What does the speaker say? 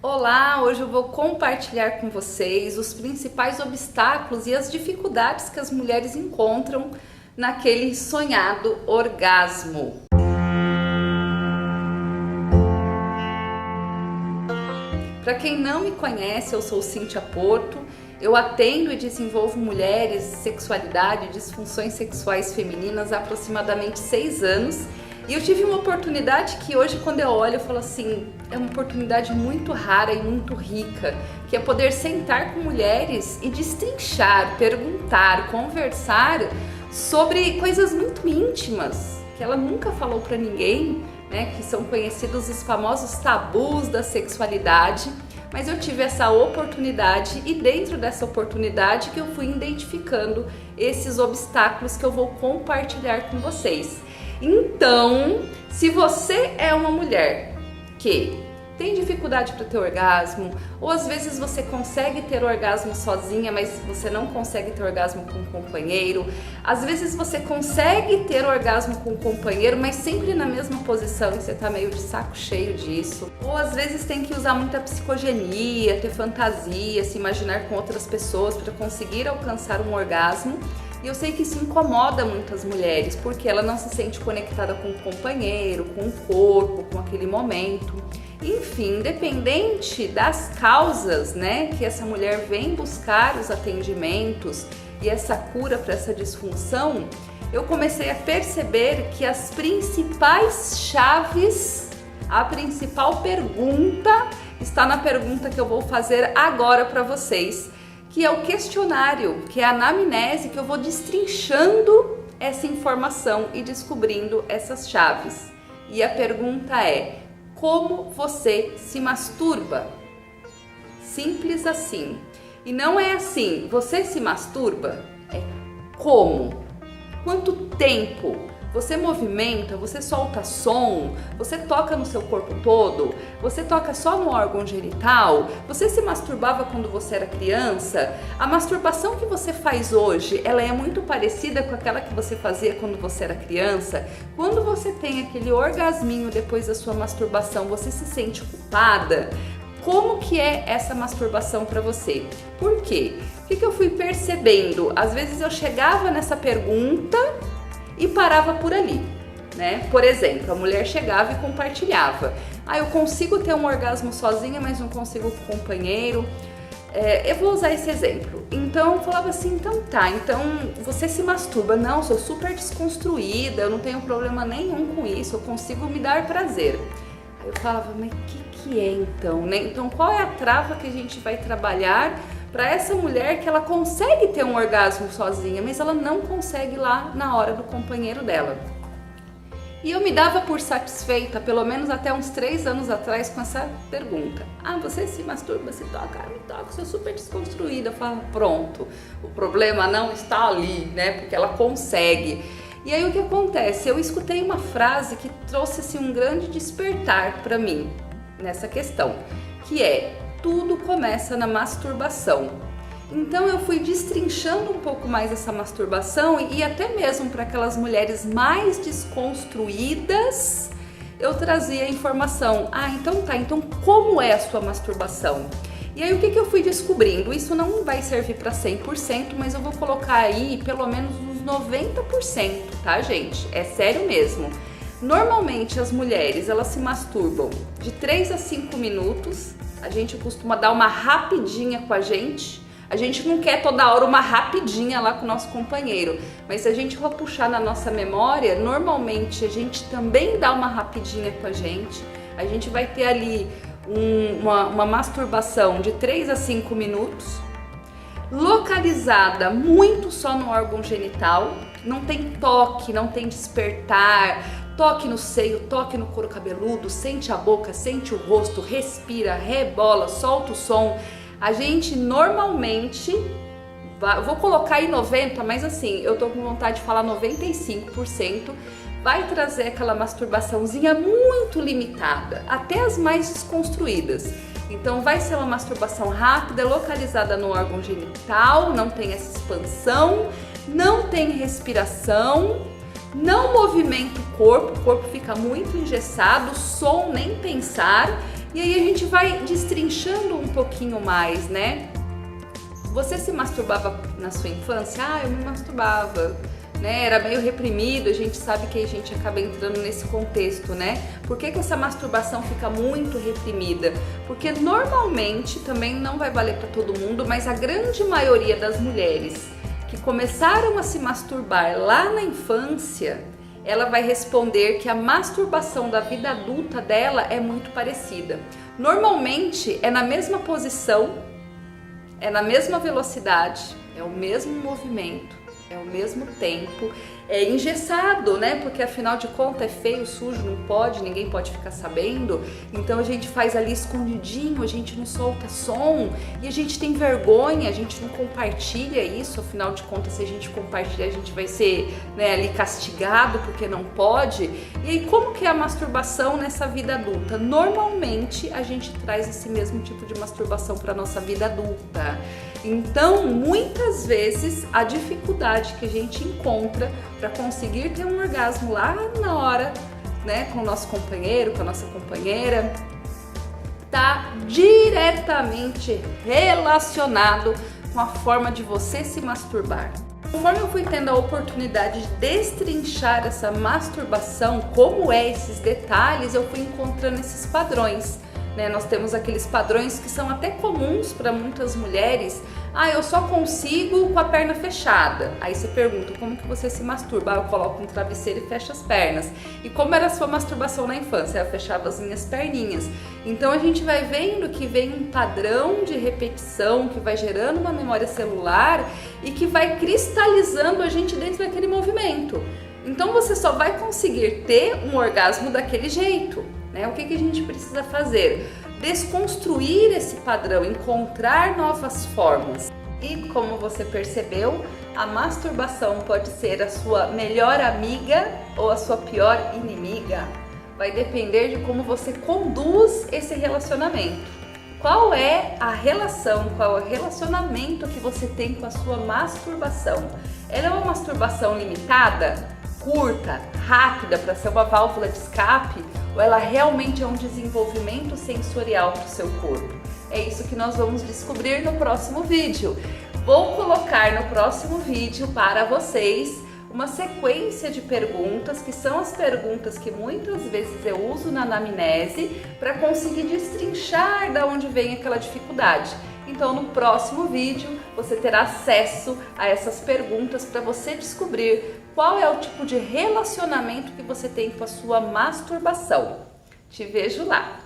Olá, hoje eu vou compartilhar com vocês os principais obstáculos e as dificuldades que as mulheres encontram naquele sonhado orgasmo. Para quem não me conhece, eu sou Cíntia Porto, eu atendo e desenvolvo mulheres, sexualidade e disfunções sexuais femininas há aproximadamente 6 anos. E eu tive uma oportunidade que hoje, quando eu olho, eu falo assim, é uma oportunidade muito rara e muito rica, que é poder sentar com mulheres e destrinchar, perguntar, conversar sobre coisas muito íntimas, que ela nunca falou para ninguém, né, que são conhecidos os famosos tabus da sexualidade. Mas eu tive essa oportunidade e dentro dessa oportunidade que eu fui identificando esses obstáculos que eu vou compartilhar com vocês. Então, se você é uma mulher que tem dificuldade para ter orgasmo, ou às vezes você consegue ter orgasmo sozinha, mas você não consegue ter orgasmo com um companheiro, às vezes você consegue ter orgasmo com um companheiro, mas sempre na mesma posição e você tá meio de saco cheio disso, ou às vezes tem que usar muita psicogenia, ter fantasia, se imaginar com outras pessoas para conseguir alcançar um orgasmo. E eu sei que isso incomoda muitas mulheres, porque ela não se sente conectada com o companheiro, com o corpo, com aquele momento. Enfim, independente das causas, né, que essa mulher vem buscar os atendimentos e essa cura para essa disfunção, eu comecei a perceber que as principais chaves, a principal pergunta está na pergunta que eu vou fazer agora para vocês, que é o questionário, que é a anamnese, que eu vou destrinchando essa informação e descobrindo essas chaves. E a pergunta é: como você se masturba? Simples assim. E não é assim, você se masturba? É como? Quanto tempo? Você movimenta, você solta som, você toca no seu corpo todo, você toca só no órgão genital, você se masturbava quando você era criança? A masturbação que você faz hoje, ela é muito parecida com aquela que você fazia quando você era criança? Quando você tem aquele orgasminho depois da sua masturbação, você se sente culpada? Como que é essa masturbação para você? Por quê? O que eu fui percebendo? Às vezes eu chegava nessa pergunta e parava por ali, né? Por exemplo, a mulher chegava e compartilhava: eu consigo ter um orgasmo sozinha, mas não consigo com o companheiro. Eu vou usar esse exemplo. Então eu falava assim, então você se masturba? Não, sou super desconstruída, eu não tenho problema nenhum com isso, eu consigo me dar prazer. Aí eu falava, mas o que é então, né? Então qual é a trava que a gente vai trabalhar para essa mulher que ela consegue ter um orgasmo sozinha, mas ela não consegue lá na hora do companheiro dela? E eu me dava por satisfeita, pelo menos até uns 3 anos atrás, com essa pergunta: você se masturba, se toca? Me toca, sou super desconstruída. Eu falo, pronto, o problema não está ali, né? Porque ela consegue. E aí o que acontece? Eu escutei uma frase que trouxe assim, um grande despertar para mim nessa questão, que é: tudo começa na masturbação. Então eu fui destrinchando um pouco mais essa masturbação e até mesmo para aquelas mulheres mais desconstruídas, eu trazia a informação. Então como é a sua masturbação? E aí o que eu fui descobrindo? Isso não vai servir para 100%, mas eu vou colocar aí pelo menos uns 90%, tá, gente? É sério mesmo. Normalmente as mulheres, elas se masturbam de 3 a 5 minutos. A gente costuma dar uma rapidinha com a gente não quer toda hora uma rapidinha lá com o nosso companheiro, mas se a gente for puxar na nossa memória, normalmente a gente também dá uma rapidinha com a gente vai ter ali uma masturbação de 3 a 5 minutos, localizada muito só no órgão genital, não tem toque, não tem despertar. Toque no seio, toque no couro cabeludo, sente a boca, sente o rosto, respira, rebola, solta o som. A gente normalmente, vou colocar aí 90%, mas assim, eu tô com vontade de falar 95%, vai trazer aquela masturbaçãozinha muito limitada, até as mais desconstruídas. Então vai ser uma masturbação rápida, localizada no órgão genital, não tem essa expansão, não tem respiração, não movimenta o corpo fica muito engessado, som nem pensar. E aí a gente vai destrinchando um pouquinho mais, né? Você se masturbava na sua infância? Ah, eu me masturbava, né? Era meio reprimido, a gente sabe que a gente acaba entrando nesse contexto, né? Por que essa masturbação fica muito reprimida? Porque normalmente, também não vai valer para todo mundo, mas a grande maioria das mulheres que começaram a se masturbar lá na infância, ela vai responder que a masturbação da vida adulta dela é muito parecida. Normalmente é na mesma posição, é na mesma velocidade, é o mesmo movimento, é o mesmo tempo, é engessado, né? Porque afinal de contas é feio, sujo, não pode, ninguém pode ficar sabendo. Então a gente faz ali escondidinho, a gente não solta som e a gente tem vergonha, a gente não compartilha isso. Afinal de contas, se a gente compartilhar, a gente vai ser, né, ali castigado porque não pode. E aí, como que é a masturbação nessa vida adulta? Normalmente a gente traz esse mesmo tipo de masturbação para nossa vida adulta. Então, muitas vezes a dificuldade que a gente encontra para conseguir ter um orgasmo lá na hora, né, com o nosso companheiro, com a nossa companheira, está diretamente relacionado com a forma de você se masturbar. Conforme eu fui tendo a oportunidade de destrinchar essa masturbação, como é esses detalhes, eu fui encontrando esses padrões. Né, nós temos aqueles padrões que são até comuns para muitas mulheres. Ah, eu só consigo com a perna fechada. Aí você pergunta, como que você se masturba? Ah, eu coloco um travesseiro e fecho as pernas. E como era a sua masturbação na infância? Eu fechava as minhas perninhas. Então a gente vai vendo que vem um padrão de repetição, que vai gerando uma memória celular e que vai cristalizando a gente dentro daquele movimento. Então você só vai conseguir ter um orgasmo daquele jeito. O que a gente precisa fazer? Desconstruir esse padrão, encontrar novas formas. E como você percebeu, a masturbação pode ser a sua melhor amiga ou a sua pior inimiga. Vai depender de como você conduz esse relacionamento. Qual é a relação, qual é o relacionamento que você tem com a sua masturbação? Ela é uma masturbação limitada, curta, rápida, para ser uma válvula de escape? Ou ela realmente é um desenvolvimento sensorial para o seu corpo? É isso que nós vamos descobrir no próximo vídeo. Vou colocar no próximo vídeo para vocês uma sequência de perguntas, que são as perguntas que muitas vezes eu uso na anamnese para conseguir destrinchar de onde vem aquela dificuldade. Então no próximo vídeo você terá acesso a essas perguntas para você descobrir qual é o tipo de relacionamento que você tem com a sua masturbação. Te vejo lá!